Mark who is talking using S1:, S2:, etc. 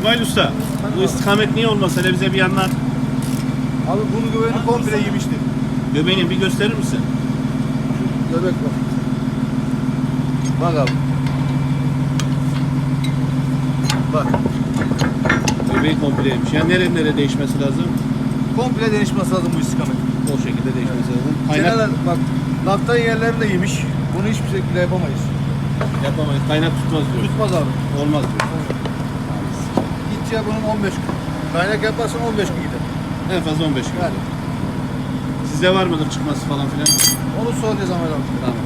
S1: İsmail Usta, bu istikamet niye olmasa hele bize bir yandan
S2: Abi bunu göbeğini komple yemişti.
S1: göbeğini bir gösterir misin?
S2: Göbek bak. Bak abi. Bak.
S1: Göbeği komple yemiş. Yani nereye değişmesi lazım?
S2: Komple değişmesi lazım bu istikamet.
S1: O şekilde değişmesi lazım. Kaynak
S2: Seneler bak. Naftan yerlerini de yemiş. Bunu hiçbir şekilde yapamayız.
S1: yapamayız. Kaynak tutmaz diyor.
S2: Tutmaz abi.
S1: Olmaz diyor.
S2: Gideceği bunun 15 gün. Kaynak yaparsan 15 gün gider.
S1: En fazla 15 gün.
S2: Yani.
S1: Sizde var mıdır çıkması falan filan?
S2: Onu soracağız Ahmet abi.
S1: Tamam.